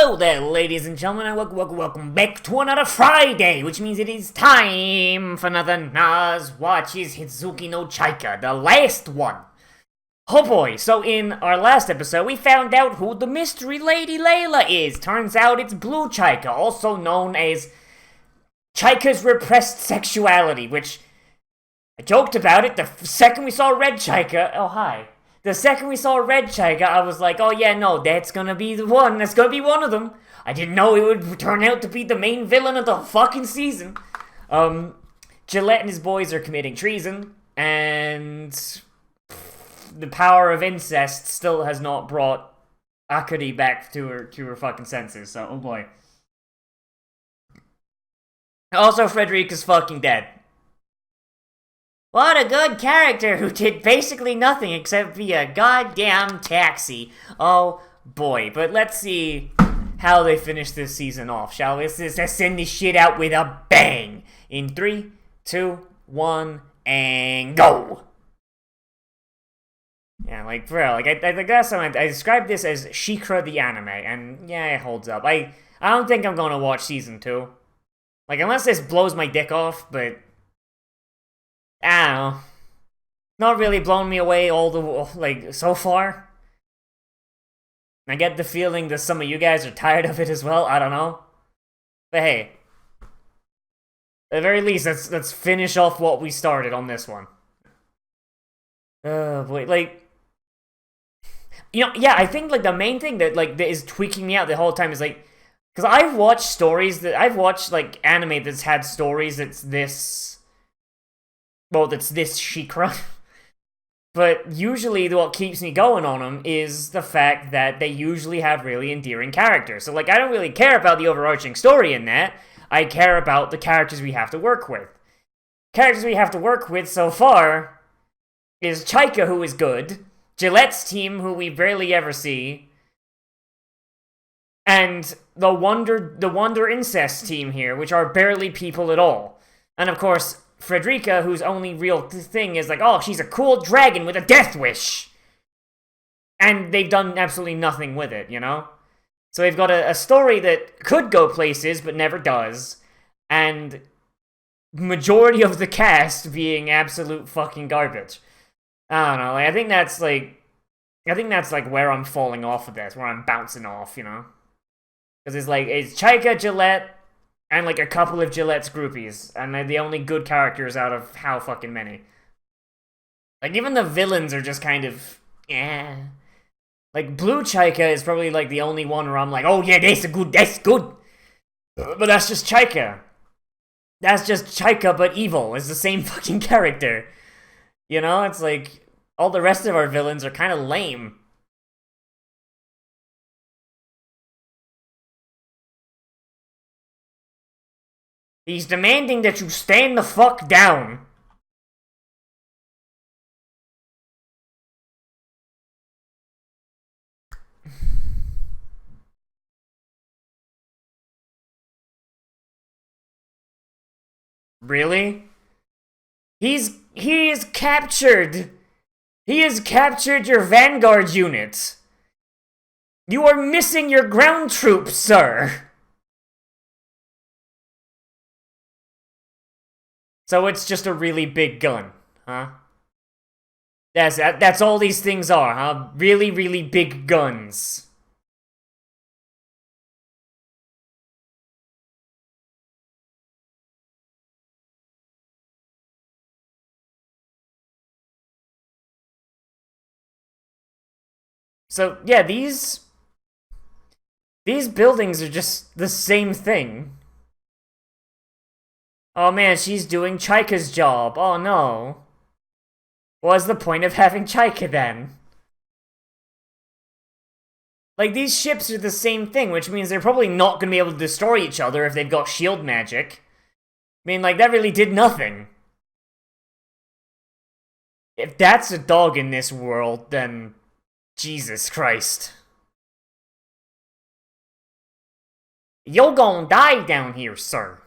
Hello there, ladies and gentlemen, and welcome back to another Friday, which means it is time for another Nozz watches Hitsugi no Chaika, the last one. Oh boy, so in our last episode, we found out who the mystery lady Layla is. Turns out it's Blue Chaika, also known as Chaika's repressed sexuality, which I joked about it the second we saw Red Chaika. Oh, hi. The second we saw Red Chaika, I was like, oh yeah, no, that's gonna be the one. That's gonna be one of them. I didn't know it would turn out to be the main villain of the fucking season. Gillette and his boys are committing treason, and the power of incest still has not brought Akari back to her fucking senses, so, oh boy. Also, Frederica's fucking dead. What a good character who did basically nothing except be a goddamn taxi. Oh boy, but let's see how they finish this season off, shall we? Let's send this shit out with a bang. In 3, 2, 1, and go! Yeah, like, for real, like, I last time I described this as Shikra the anime, and yeah, it holds up. I don't think I'm gonna watch season 2. Like, unless this blows my dick off, but I don't know. Not really blown me away all the, like, so far. I get the feeling that some of you guys are tired of it as well, I don't know. But hey, at the very least, let's finish off what we started on this one. Boy, like, you know, yeah, I think, like, the main thing that, like, that is tweaking me out the whole time is, like, because I've watched like, anime that's had stories that's this Shikra. But usually what keeps me going on them is the fact that they usually have really endearing characters. So, like, I don't really care about the overarching story in that. I care about the characters we have to work with. Characters we have to work with so far is Chaika, who is good, Gillette's team, who we barely ever see, and the Wonder Incest team here, which are barely people at all. And of course, Frederica, whose only real thing is like, oh, she's a cool dragon with a death wish. And they've done absolutely nothing with it, you know? So they've got a story that could go places, but never does. And majority of the cast being absolute fucking garbage. I don't know, like, I think that's like where I'm falling off of this, where I'm bouncing off, you know? Because it's Chaika, Gillette, and, like, a couple of Gillette's groupies. And they're the only good characters out of how fucking many. Like, even the villains are just kind of, eh. Like, Blue Chaika is probably, like, the only one where I'm like, oh yeah, that's good. But that's just Chaika. That's just Chaika, but evil. It's the same fucking character. You know, it's like, all the rest of our villains are kind of lame. He's demanding that you stand the fuck down. Really? He is captured. He has captured your vanguard unit. You are missing your ground troops, sir. So it's just a really big gun, huh? That's all these things are, huh? Really, really big guns. So, yeah, these buildings are just the same thing. Oh man, she's doing Chaika's job. Oh no. What's the point of having Chaika then? Like, these ships are the same thing, which means they're probably not gonna be able to destroy each other if they've got shield magic. I mean, like, that really did nothing. If that's a dog in this world, then Jesus Christ. You're gonna die down here, sir.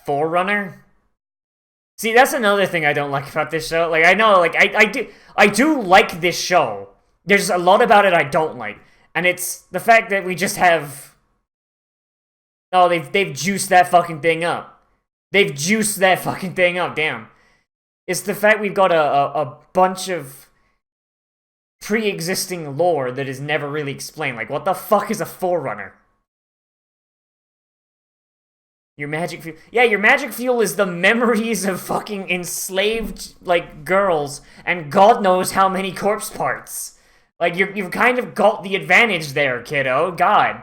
Forerunner? See, that's another thing I don't like about this show. Like, I know, like, I do like this show. There's a lot about it I don't like. And it's the fact that we just have... Oh, they've juiced that fucking thing up. They've juiced that fucking thing up, damn. It's the fact we've got a bunch of pre-existing lore that is never really explained. Like, what the fuck is a Forerunner? Your magic fuel... Yeah, your magic fuel is the memories of fucking enslaved, like, girls, and God knows how many corpse parts. Like, you've kind of got the advantage there, kiddo. God.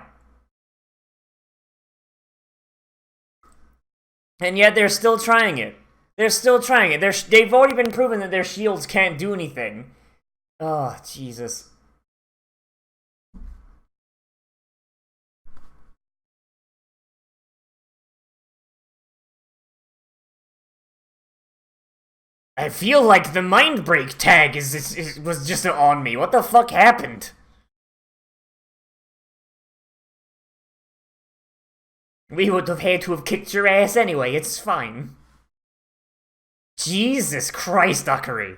And yet they're still trying it. They're still trying it. They've already been proven that their shields can't do anything. Oh, Jesus. I feel like the mind break tag was just on me. What the fuck happened? We would have had to have kicked your ass anyway, it's fine. Jesus Christ, Akari.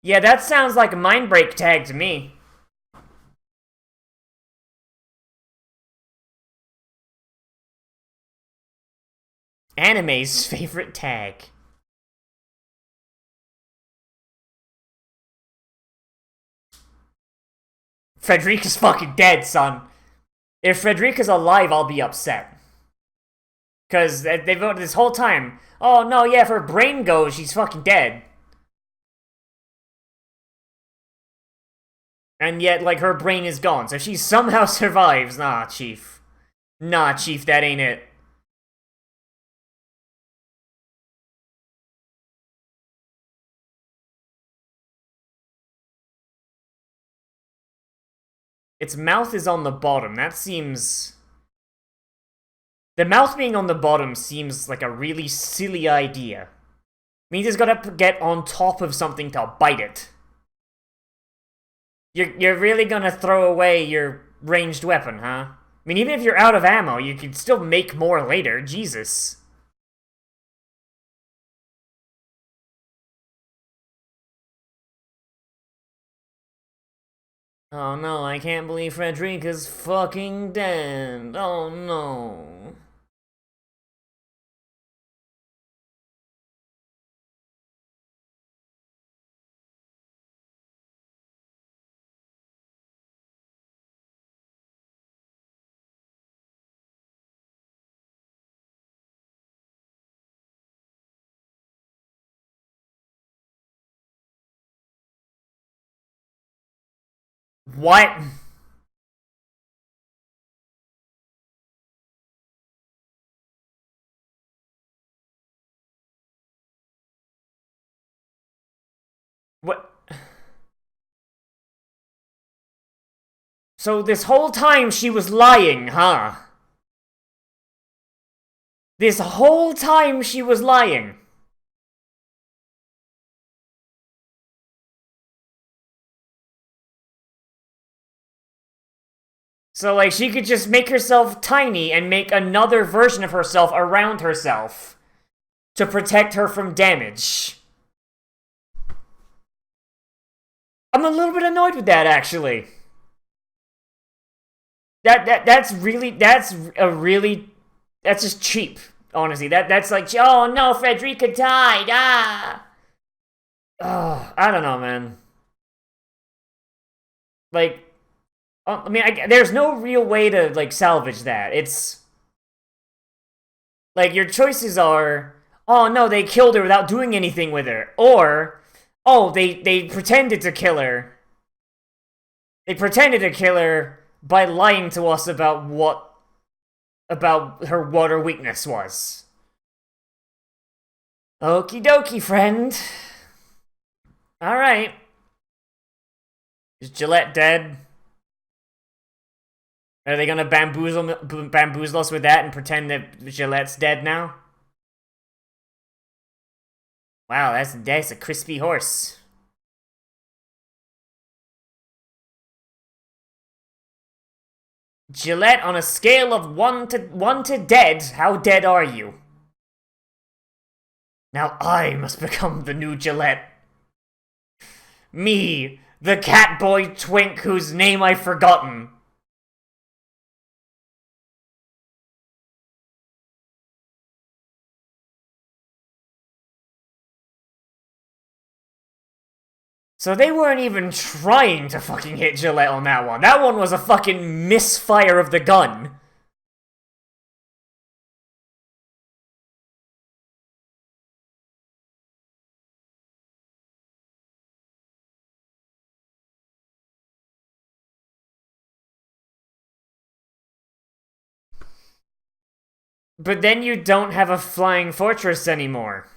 Yeah, that sounds like a mind break tag to me. Anime's favorite tag. Frederica's fucking dead, son. If Frederica's alive, I'll be upset. Because they've voted this whole time. Oh, no, yeah, if her brain goes, she's fucking dead. And yet, like, her brain is gone. So she somehow survives. Nah, Chief. Nah, Chief, that ain't it. Its mouth is on the bottom. That seems... The mouth being on the bottom seems like a really silly idea. Means it's gotta get on top of something to bite it. You're really gonna throw away your ranged weapon, huh? I mean, even if you're out of ammo, you can still make more later. Jesus. Oh no, I can't believe Frederica's fucking dead. Oh no. What? What? So this whole time she was lying, huh? This whole time she was lying. So, like, she could just make herself tiny and make another version of herself around herself to protect her from damage. I'm a little bit annoyed with that, actually. That's just cheap, honestly. That's like, oh no, Frederica died, ah! Oh, I don't know, man. Like, I mean, there's no real way to, like, salvage that. It's... Like, your choices are, oh no, they killed her without doing anything with her. Or, oh, they pretended to kill her. They pretended to kill her by lying to us about what her weakness was. Okie dokie, friend. Alright. Is Gillette dead? Are they gonna bamboozle us with that and pretend that Gillette's dead now? Wow, that's a crispy horse. Gillette, on a scale of 1 to dead, how dead are you? Now I must become the new Gillette. Me, the Catboy Twink whose name I've forgotten. So they weren't even trying to fucking hit Gillette on that one. That one was a fucking misfire of the gun. But then you don't have a flying fortress anymore.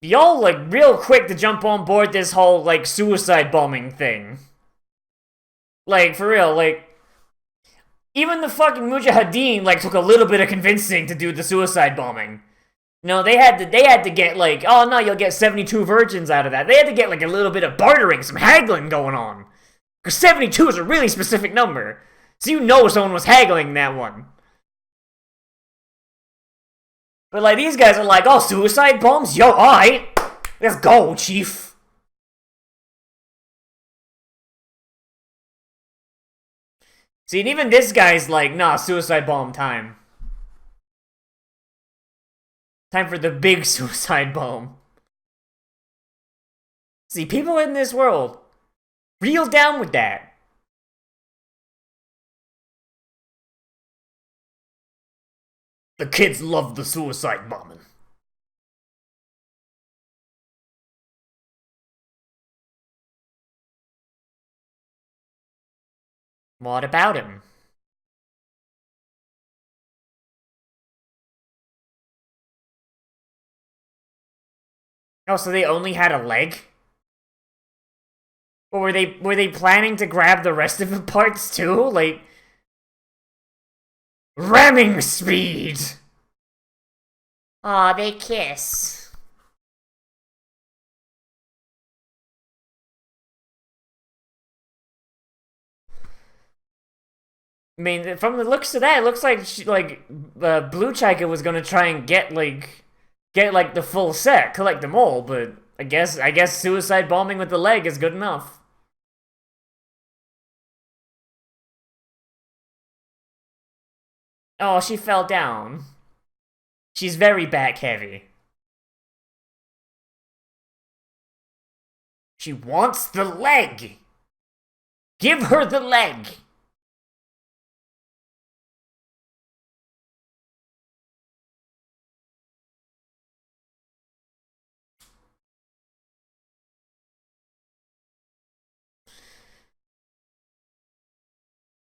Y'all, like, real quick to jump on board this whole, like, suicide bombing thing. Like, for real, like... Even the fucking Mujahideen, like, took a little bit of convincing to do the suicide bombing. No, they had to get, like, oh no, you'll get 72 virgins out of that. They had to get, like, a little bit of bartering, some haggling going on. Because 72 is a really specific number. So you know someone was haggling that one. But, like, these guys are like, oh, suicide bombs? Yo, alright. Let's go, chief. See, and even this guy's like, nah, suicide bomb time. Time for the big suicide bomb. See, people in this world, real down with that. The kids love the suicide bombing. What about him? Oh, so they only had a leg? Or were they planning to grab the rest of the parts too? Like, ramming speed! Aw, they kiss. I mean, from the looks of that, it looks like Blue Chaika was gonna try and get the full set, collect them all, but I guess suicide bombing with the leg is good enough. Oh, she fell down. She's very back heavy. She wants the leg! Give her the leg!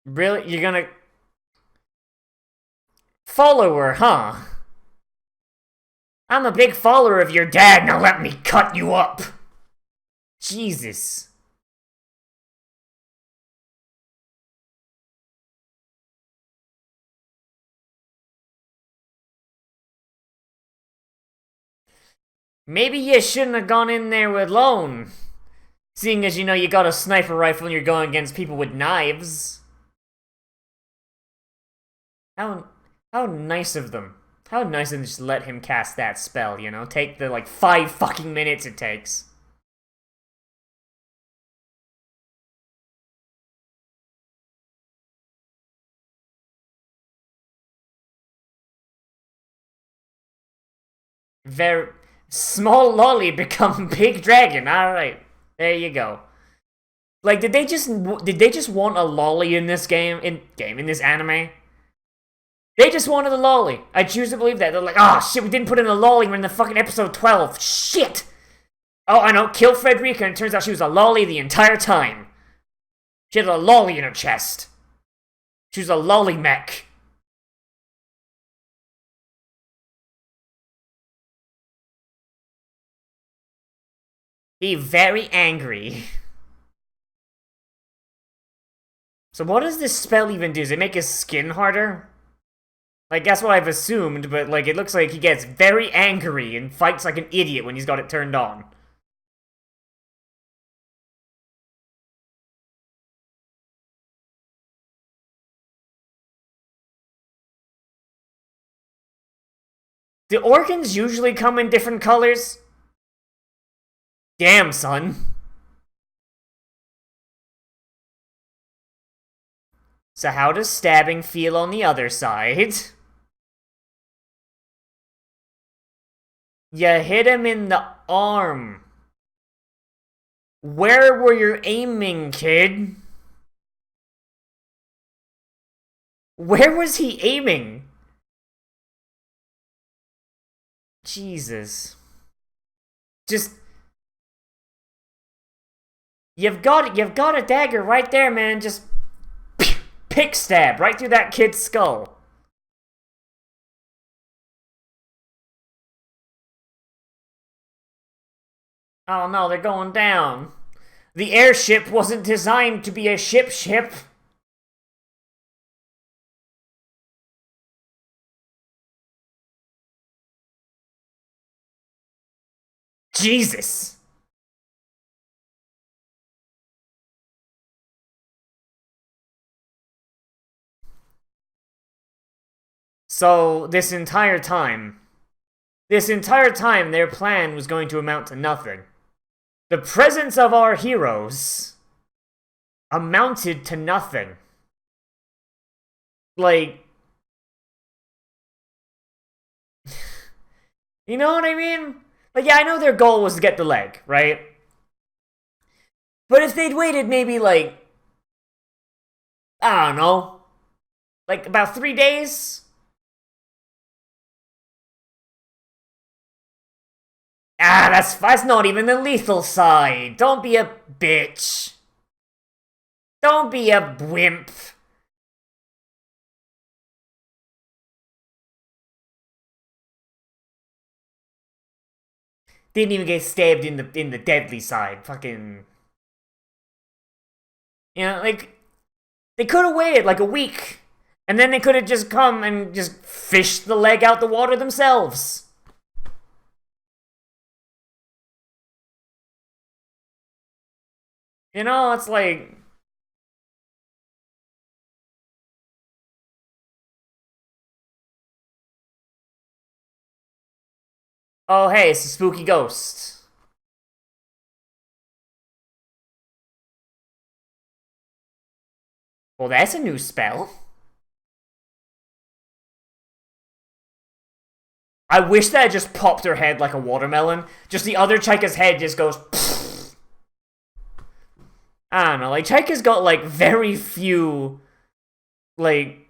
Really? You're gonna... Follow her, huh? I'm a big follower of your dad, now let me cut you up! Jesus. Maybe you shouldn't have gone in there alone. Seeing as you know you got a sniper rifle and you're going against people with knives. How nice of them. How nice of them to just let him cast that spell, you know? Take the, like, 5 fucking minutes it takes. Very... Small lolly become big dragon, alright. There you go. Like, did they just want a lolly in this in this anime? They just wanted a lolly. I choose to believe that. They're like, oh shit, we didn't put in a lolly. We're in the fucking episode 12. Shit! Oh, I know, kill Frederica, and it turns out she was a lolly the entire time. She had a lolly in her chest. She was a lolly mech. Be very angry. So what does this spell even do? Does it make his skin harder? Like, that's what I've assumed, but, like, it looks like he gets very angry and fights like an idiot when he's got it turned on. Do organs usually come in different colors? Damn, son. So how does stabbing feel on the other side? You hit him in the arm. Where were you aiming, kid? Where was he aiming? Jesus. Just... You've got a dagger right there, man. Just... pick stab right through that kid's skull. Oh no, they're going down. The airship wasn't designed to be a ship. Jesus. So, this entire time, their plan was going to amount to nothing. The presence of our heroes amounted to nothing. Like, you know what I mean? Like, yeah, I know their goal was to get the leg, right? But if they'd waited maybe, like, I don't know, like about 3 days? Ah, that's not even the lethal side. Don't be a bitch. Don't be a wimp. Didn't even get stabbed in the deadly side. Fucking, you know, like, they could have waited like a week, and then they could have just come and just fished the leg out the water themselves. You know, it's like, oh hey, it's a spooky ghost. Well, that's a new spell. I wish that had just popped her head like a watermelon. Just the other Chaika's head just goes. Pfft. I don't know. Like, Chaika's got like very few, like,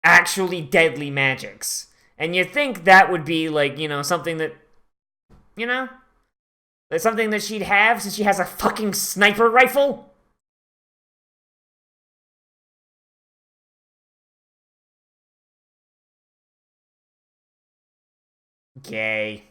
actually deadly magics, and you'd think that would be like, you know, something that, you know, that's something that she'd have since she has a fucking sniper rifle. Gay.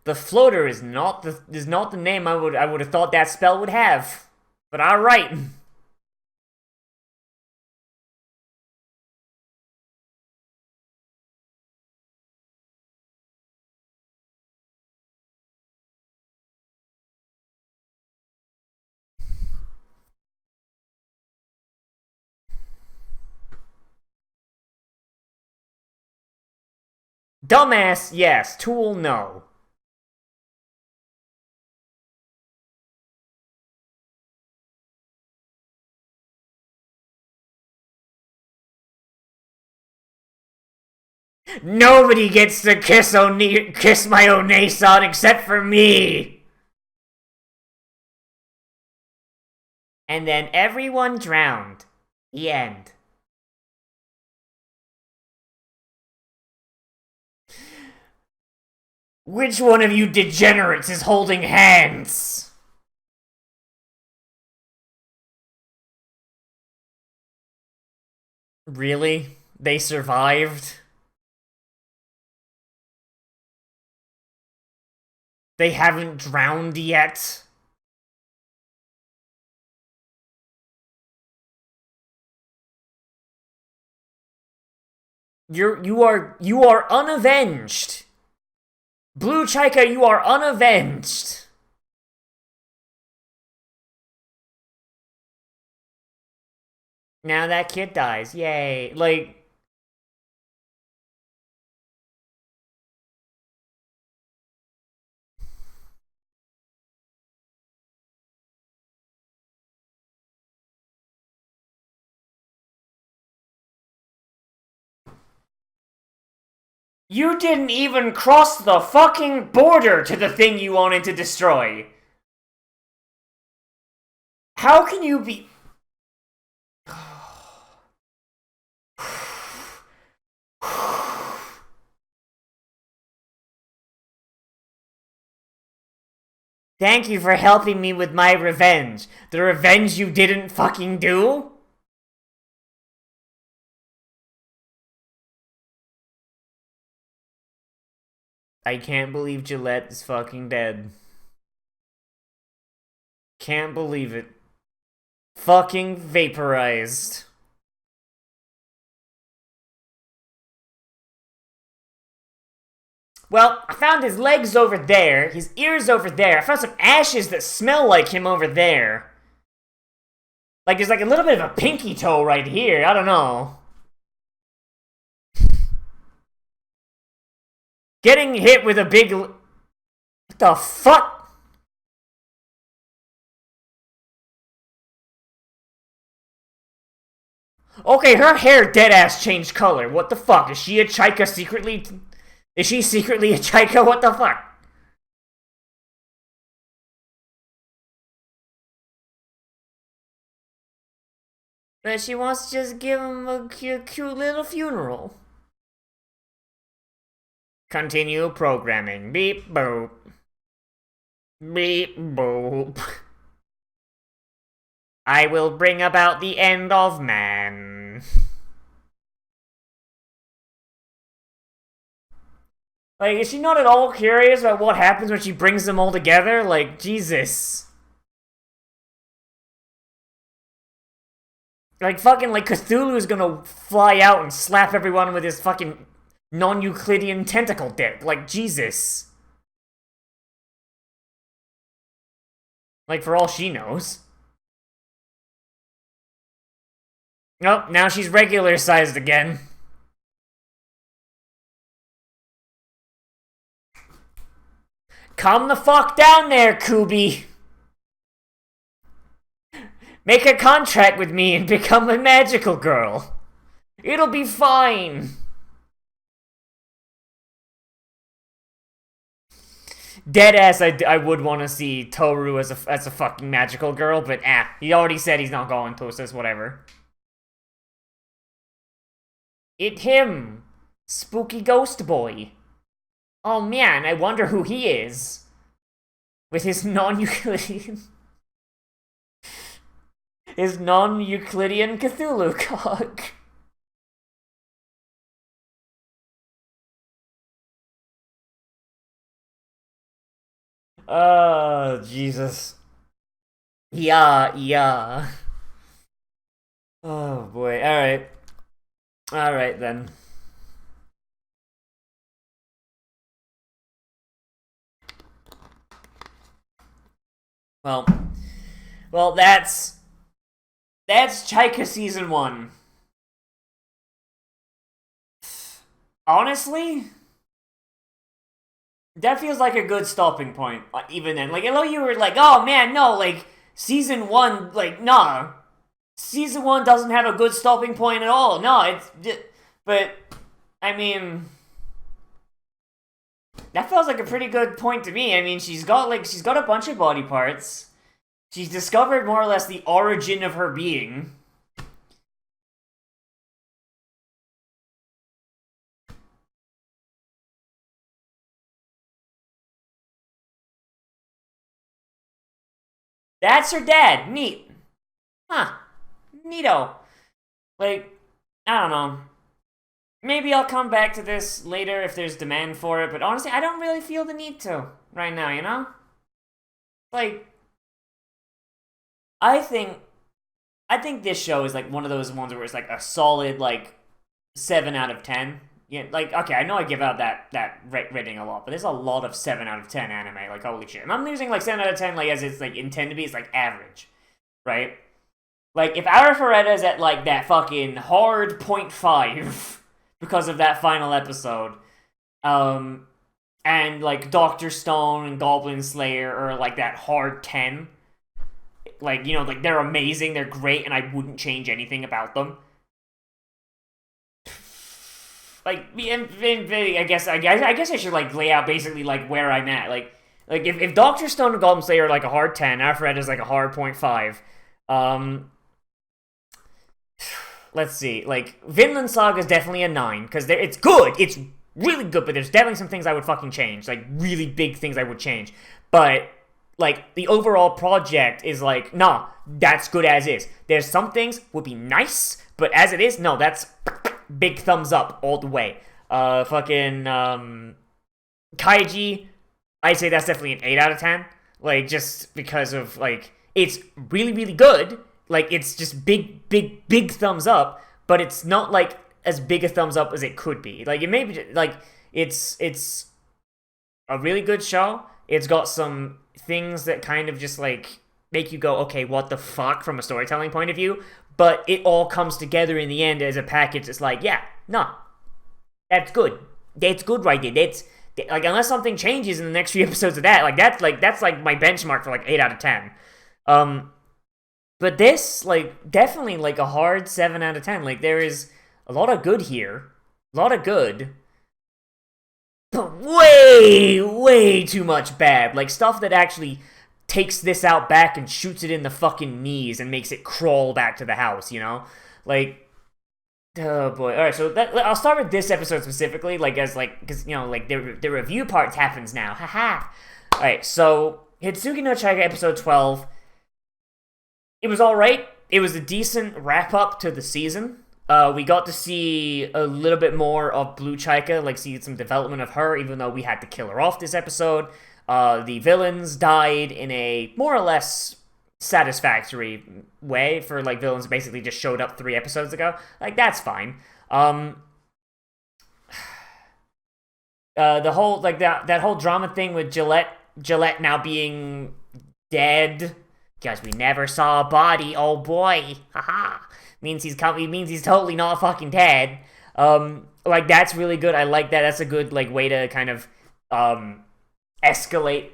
The floater is not the name I would have thought that spell would have. But alright. Dumbass, yes. Tool, no. Nobody gets to kiss my Onesan except for me. And then everyone drowned. The end. Which one of you degenerates is holding hands? Really? They survived? They haven't drowned yet. You are unavenged. Blue Chaika, you are unavenged. Now that kid dies. Yay. Like, you didn't even cross the fucking border to the thing you wanted to destroy. How can you be... Thank you for helping me with my revenge. The revenge you didn't fucking do? I can't believe Gillette is fucking dead. Can't believe it. Fucking vaporized. Well, I found his legs over there, his ears over there. I found some ashes that smell like him over there. Like, there's like a little bit of a pinky toe right here. I don't know. Getting hit with a big... What the fuck? Okay, her hair deadass changed color. What the fuck? Is she a Chaika secretly? Is she secretly a Chaika? What the fuck? But she wants to just give him a cute little funeral. Continue programming. Beep boop. Beep boop. I will bring about the end of man. Like, is she not at all curious about what happens when she brings them all together? Like, Jesus. Like, fucking, like, Cthulhu's gonna fly out and slap everyone with his fucking non-Euclidean tentacle dick. Like, Jesus. Like, for all she knows. Nope, now she's regular sized again. Calm the fuck down there, Kubi. Make a contract with me and become a magical girl. It'll be fine. Deadass, I would want to see Toru as a fucking magical girl, but he already said he's not going to, so it's whatever. It him! Spooky ghost boy. Oh man, I wonder who he is. With his non-Euclidean... his non-Euclidean Cthulhu cock. Oh, Jesus. Yeah. Oh boy, alright. Alright then. Well, that's Chaika Season 1. Honestly, that feels like a good stopping point, even then. Like, I know you were like, oh man, no, like, Season 1, like, nah. Season 1 doesn't have a good stopping point at all. No, but, I mean, that feels like a pretty good point to me. I mean, she's got a bunch of body parts. She's discovered more or less the origin of her being. That's her dad. Neat. Huh. Neato. Like, I don't know. Maybe I'll come back to this later if there's demand for it, but honestly, I don't really feel the need to. right now, you know? Like, I think this show is like one of those ones where it's like a solid like 7 out of 10. Yeah, like, okay, I know I give out that rating a lot, but there's a lot of 7 out of 10 anime. Like, holy shit. And I'm using like 7 out of 10 like as it's like intended to be, it's like average, right? Like, if Arifureta's at like that fucking hard 0.5 because of that final episode, and like Dr. Stone and Goblin Slayer are like that hard 10, like, you know, like they're amazing, they're great, and I wouldn't change anything about them. Like, I guess I should like lay out basically like where I'm at. Like if Dr. Stone and Goblin Slayer are like a hard 10, Arifureta is like a hard 0.5. Let's see. Like, Vinland Saga is definitely a 9 because it's good. It's really good, but there's definitely some things I would fucking change. Like, really big things I would change. But like, the overall project is like, nah, that's good as is. There's some things would be nice, but as it is, no, that's big thumbs up all the way. Kaiji, I'd say that's definitely an 8 out of 10. Like, just because of, like, it's really, really good. Like, it's just big thumbs up, but it's not, like, as big a thumbs up as it could be. Like, it may be, like, it's a really good show. It's got some things that kind of just, like, make you go, okay, what the fuck, from a storytelling point of view, but it all comes together in the end as a package. It's like, yeah, no, that's good. That's good right there. That's, like, unless something changes in the next few episodes of that, that's my benchmark for, like, 8 out of 10. But this, like, definitely, like, a hard 7 out of 10. Like, there is a lot of good here. A lot of good. But way too much bad. Like, stuff that actually takes this out back and shoots it in the fucking knees and makes it crawl back to the house, you know? Like, oh boy. Alright, so I'll start with this episode specifically, like, as, like, because, you know, like, the review part happens now. Haha. Alright, so, Hitsugi no Chaika episode 12. It was alright. It was a decent wrap-up to the season. We got to see a little bit more of Blue Chaika, like, see some development of her, even though we had to kill her off this episode. The villains died in a more or less satisfactory way for, like, villains basically just showed up 3 episodes ago. Like, that's fine. The whole, like, that whole drama thing with Gillette now being dead because we never saw a body. Oh boy, haha. Means he's totally not fucking dead. Like, that's really good. I like that. That's a good, like, way to kind of escalate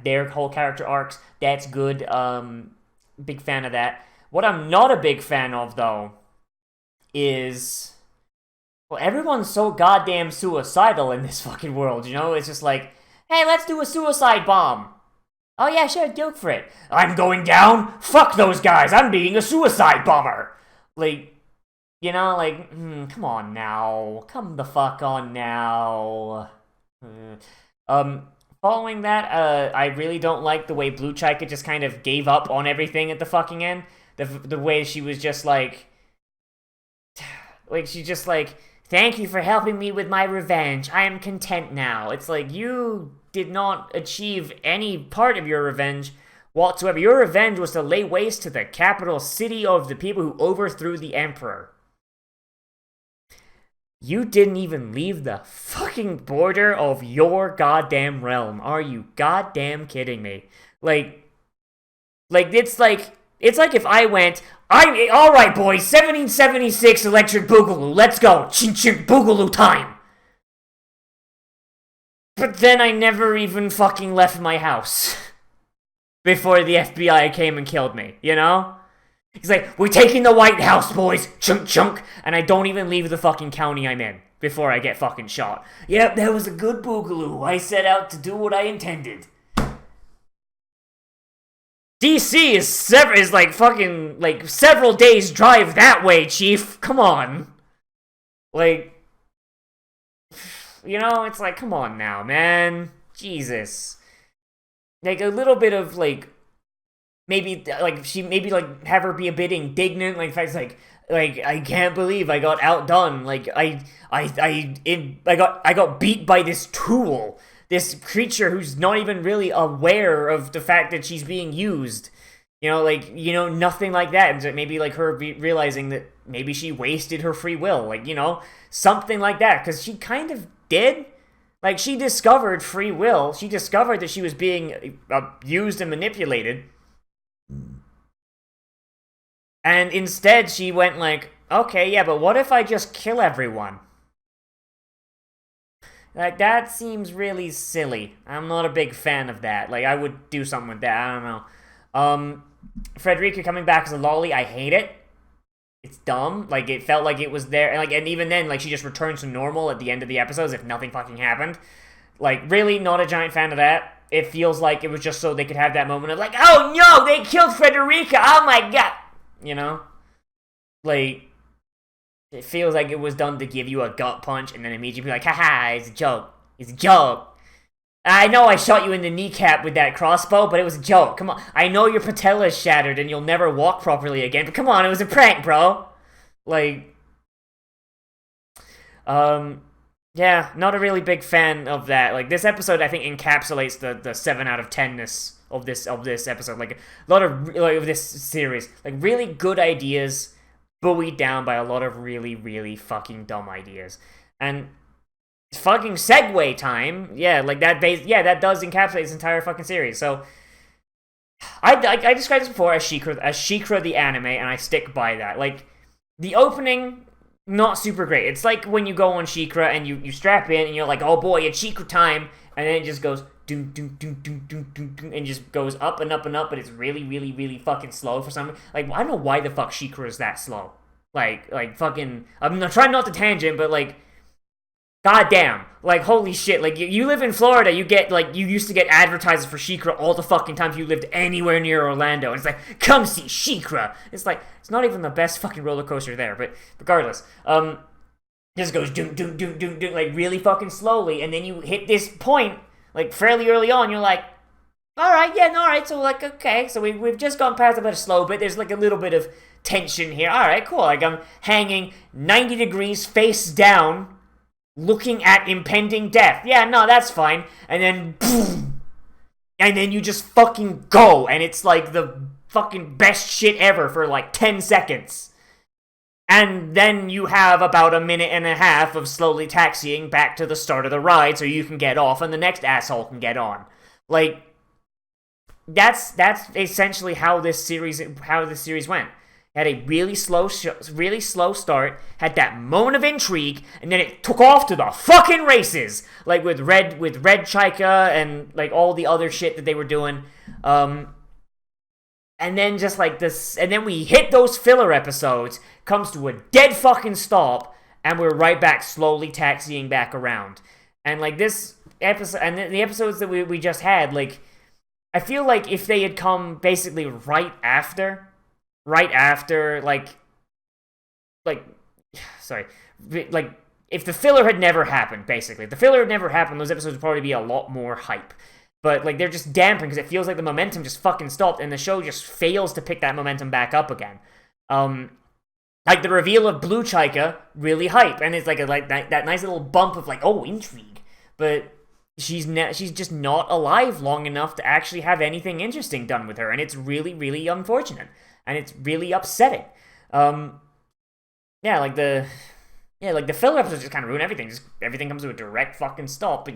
their whole character arcs. That's good. Big fan of that. What I'm not a big fan of, though, is, well, everyone's so goddamn suicidal in this fucking world, you know? It's just like, hey, let's do a suicide bomb. Oh yeah, sure, go for it. I'm going down? Fuck those guys, I'm being a suicide bomber. Like, you know, like, come on now. Come the fuck on now. Following that, I really don't like the way Blue Chaika just kind of gave up on everything at the fucking end. The way she was just like, she's just like, thank you for helping me with my revenge. I am content now. It's like, you did not achieve any part of your revenge whatsoever. Your revenge was to lay waste to the capital city of the people who overthrew the emperor. You didn't even leave the fucking border of your goddamn realm. Are you goddamn kidding me? Like, it's like if I went, alright boys, 1776 Electric Boogaloo, let's go, chin chin Boogaloo time. But then I never even fucking left my house before the FBI came and killed me, you know? He's like, we're taking the White House, boys, chunk chunk, and I don't even leave the fucking county I'm in before I get fucking shot. Yep, that was a good boogaloo. I set out to do what I intended. DC is like fucking, like, several days drive that way, chief. Come on. Like, you know, it's like, come on now, man. Jesus. Like, a little bit of, like, maybe, like, have her be a bit indignant, like, the fact, like, I can't believe I got outdone, like, I got beat by this tool this creature who's not even really aware of the fact that she's being used. Nothing like that. And maybe, like, her realizing that maybe she wasted her free will. Like, something like that. Because she kind of did. Like, she discovered free will. She discovered that she was being used and manipulated. And instead, she went like, okay, yeah, but what if I just kill everyone? Like, that seems really silly. I'm not a big fan of that. Like, I would do something with that. I don't know. Frederica coming back as a lolly, I hate it. It's dumb. Like, it felt like it was there. And even then, like, she just returns to normal at the end of the episodes if nothing fucking happened. Like, really not a giant fan of that. It feels like it was just so they could have that moment of, like, oh no, they killed Frederica. Oh my god. Like, it feels like it was done to give you a gut punch and then immediately be like, haha, it's a joke. It's a joke. I know I shot you in the kneecap with that crossbow, but it was a joke. Come on. I know your patella is shattered and you'll never walk properly again, but come on, it was a prank, bro. Like, yeah, not a really big fan of that. Like, this episode, I think, encapsulates the 7 out of 10-ness of this episode. Like, a lot of, like, of this series. Like, really good ideas buoyed down by a lot of really, really fucking dumb ideas. And fucking segue time. Yeah, like, that does encapsulate this entire fucking series. So, I described this before as She-Ra the anime, and I stick by that. Like, the opening, not super great. It's like when you go on She-Ra and you strap in and you're like, oh boy, it's She-Ra time, and then it just goes doom doom doom doom doom doom doom and just goes up and up and up, but it's really, really, really fucking slow for some. Like, I don't know why the fuck She-Ra is that slow. Like fucking. I'm trying not to tangent, but like, goddamn, like, holy shit, like, you live in Florida, you used to get advertisements for She-Ra all the fucking time if you lived anywhere near Orlando, and it's like, come see She-Ra. It's like, it's not even the best fucking roller coaster there, but regardless, just goes doom, doom, doom, doom, doom, like, really fucking slowly, and then you hit this point, like, fairly early on, you're like, alright, so, like, okay, so we've just gone past a bit of slow bit, there's, like, a little bit of tension here, alright, cool, like, I'm hanging 90 degrees face down, looking at impending death. Yeah, no, that's fine. And then, boom! And then you just fucking go, and it's like the fucking best shit ever for like 10 seconds. And then you have about a minute and a half of slowly taxiing back to the start of the ride so you can get off and the next asshole can get on. Like, that's essentially how this series went. Had a really slow start, had that moment of intrigue, and then it took off to the fucking races, like with Red Chaika and like all the other shit that they were doing, and then just like this, and then we hit those filler episodes, comes to a dead fucking stop, and we're right back slowly taxiing back around, and like this episode, and the episodes that we just had, like, I feel like if they had come basically right after, like, if the filler had never happened, basically. If the filler had never happened, those episodes would probably be a lot more hype. But, like, they're just dampened because it feels like the momentum just fucking stopped and the show just fails to pick that momentum back up again. Like, the reveal of Blue Chaika, really hype. And it's like that nice little bump of, like, oh, intrigue. But she's just not alive long enough to actually have anything interesting done with her. And it's really, really unfortunate. And it's really upsetting. Like the filler episodes just kind of ruin everything. Just everything comes to a direct fucking stop.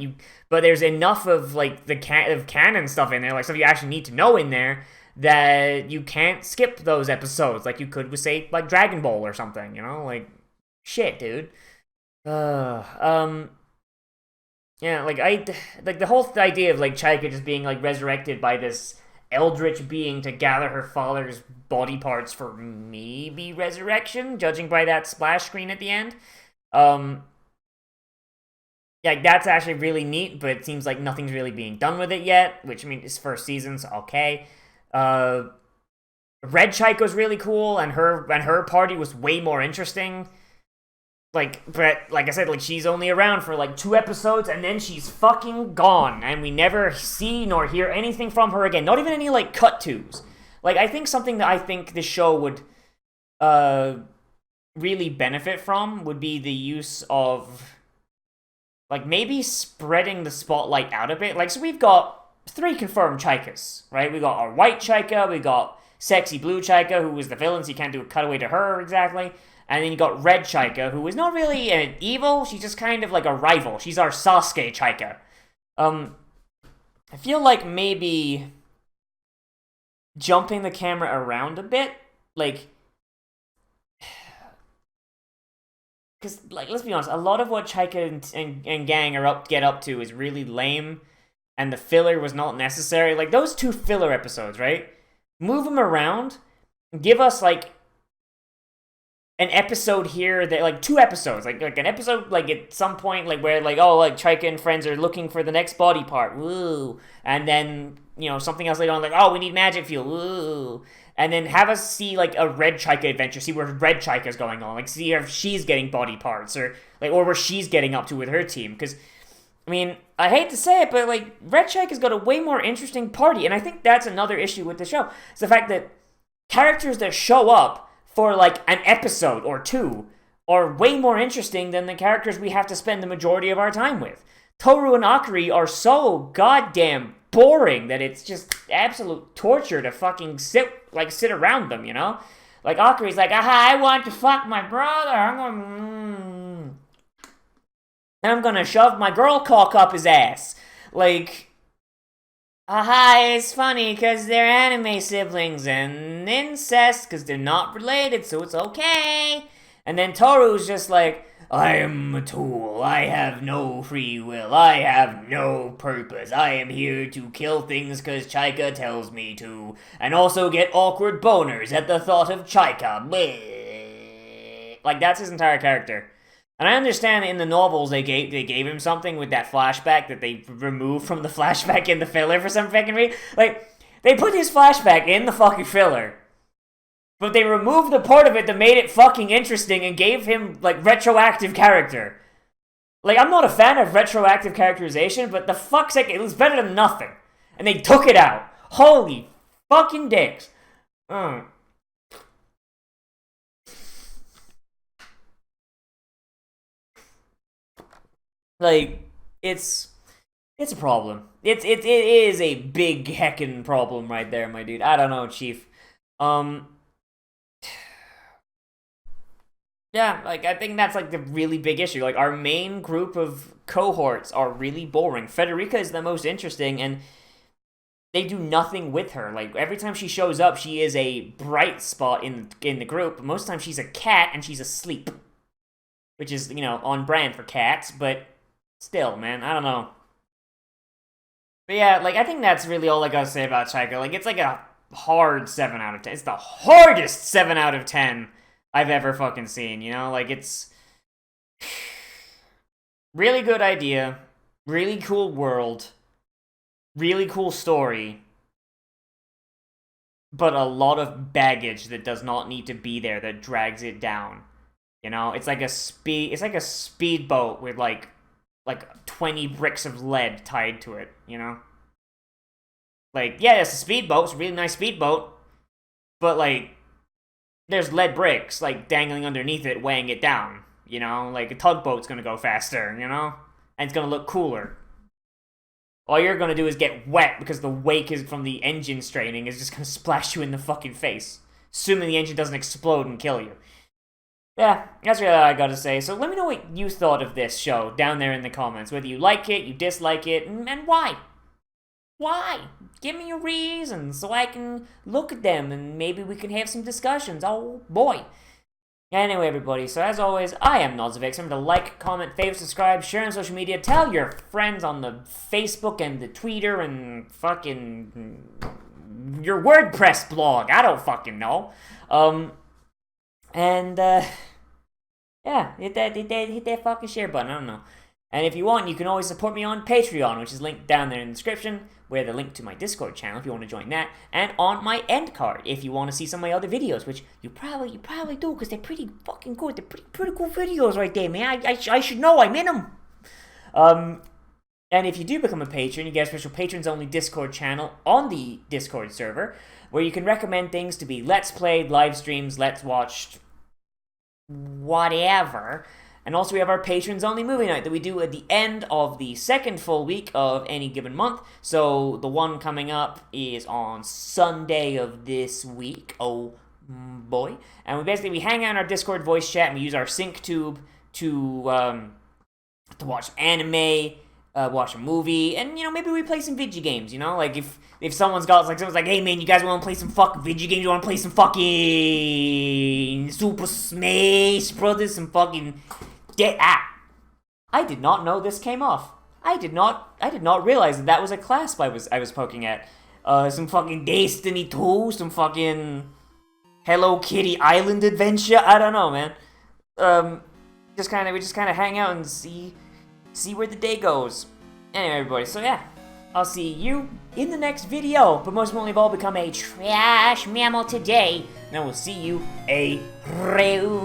But there's enough of like the canon stuff in there, like stuff you actually need to know in there, that you can't skip those episodes like you could with, say, like Dragon Ball or something. You know, like, shit, dude. Yeah, like the whole idea of like Chaika just being like resurrected by this eldritch being to gather her father's body parts for maybe resurrection, judging by that splash screen at the end. Yeah, that's actually really neat, but it seems like nothing's really being done with it yet, which, I mean, it's first season, so okay. Red Chaika's really cool, and her party was way more interesting. Like, but like I said, like, she's only around for like 2 episodes, and then she's fucking gone, and we never see nor hear anything from her again. Not even any like cut-tos. Like, I think something that I think this show would really benefit from would be the use of like, maybe spreading the spotlight out a bit. Like, so we've got 3 confirmed Chaikas, right? We got our white Chaika, we got sexy blue Chaika, who was the villain, so you can't do a cutaway to her exactly. And then you got red Chaika, who is not really an evil, she's just kind of like a rival. She's our Sasuke Chaika. I feel like maybe jumping the camera around a bit, like, because, like, let's be honest, a lot of what Chaika and gang get up to is really lame, and the filler was not necessary. Like, those 2 filler episodes, right? Move them around, give us, like, an episode here that, like, 2 episodes, like an episode, like, at some point, like, where, like, oh, like, Chaika and friends are looking for the next body part, woo, and then, you know, something else later on, like, oh, we need magic fuel, woo, and then have us see, like, a red Chaika adventure, see where red Chaika's going on, like, see if she's getting body parts, or where she's getting up to with her team, because, I mean, I hate to say it, but, like, red Chaika's got a way more interesting party, and I think that's another issue with the show, it's the fact that characters that show up for, like, an episode or 2 are way more interesting than the characters we have to spend the majority of our time with. Toru and Akari are so goddamn boring that it's just absolute torture to fucking sit around them, you know? Like, Akari's like, aha, I want to fuck my brother, I'm gonna shove my girl cock up his ass. Like, aha, it's funny because they're anime siblings and incest because they're not related, so it's okay. And then Toru's just like, I am a tool. I have no free will. I have no purpose. I am here to kill things because Chaika tells me to. And also get awkward boners at the thought of Chaika. Bleh. Like, that's his entire character. And I understand in the novels they gave him something with that flashback that they removed from the flashback in the filler for some fucking reason. Like, they put his flashback in the fucking filler, but they removed the part of it that made it fucking interesting and gave him, like, retroactive character. Like, I'm not a fan of retroactive characterization, but the fuck's sake, it was better than nothing. And they took it out. Holy fucking dicks. Like, it's a problem. It is a big heckin' problem right there, my dude. I don't know, Chief. Yeah, like, I think that's, like, the really big issue. Like, our main group of cohorts are really boring. Frederica is the most interesting, and they do nothing with her. Like, every time she shows up, she is a bright spot in the group. But most of the time, she's a cat, and she's asleep. Which is, you know, on brand for cats, but still, man, I don't know. But yeah, like, I think that's really all I gotta say about Chaika. Like, it's like a hard 7 out of 10. It's the hardest 7 out of 10 I've ever fucking seen, you know? Like, it's really good idea, really cool world, really cool story, but a lot of baggage that does not need to be there that drags it down. You know, it's like a speedboat with like 20 bricks of lead tied to it, you know? Like, yeah, it's a speedboat, it's a really nice speedboat, but, like, there's lead bricks, like, dangling underneath it, weighing it down, you know? Like, a tugboat's gonna go faster, you know? And it's gonna look cooler. All you're gonna do is get wet because the wake is from the engine straining is just gonna splash you in the fucking face. Assuming the engine doesn't explode and kill you. Yeah, that's really all I gotta say. So let me know what you thought of this show down there in the comments. Whether you like it, you dislike it, and why. Why? Give me a reason so I can look at them and maybe we can have some discussions. Oh boy. Anyway, everybody, so as always, I am Nozz. Remember to like, comment, favorite, subscribe, share on social media, tell your friends on the Facebook and the Twitter and fucking your WordPress blog. I don't fucking know. Yeah, hit that fucking share button. I don't know. And if you want, you can always support me on Patreon, which is linked down there in the description, where the link to my Discord channel if you want to join that, and on my end card if you want to see some of my other videos, which you probably do, because they're pretty fucking good. They're pretty cool videos right there, man. I should know, I'm in them. And if you do become a patron, you get a special patrons-only Discord channel on the Discord server, where you can recommend things to be Let's Played, live streams, Let's Watched, whatever. And also we have our patrons only movie night that we do at the end of the second full week of any given month. So the one coming up is on Sunday of this week. Oh boy. And we hang out in our Discord voice chat and we use our sync tube to watch anime, watch a movie, and maybe we play some video games. Like if someone's like, hey man, you guys want to play some fucking video games? You want to play some fucking Super Smash Brothers? Some fucking I did not know this came off. I did not realize that was a clasp I was poking at. Some fucking Destiny 2, some fucking Hello Kitty Island Adventure. I don't know, man. We just kind of hang out and see where the day goes. Anyway, everybody, so yeah, I'll see you in the next video. But most importantly of all, become a trash mammal today, and I will see you around.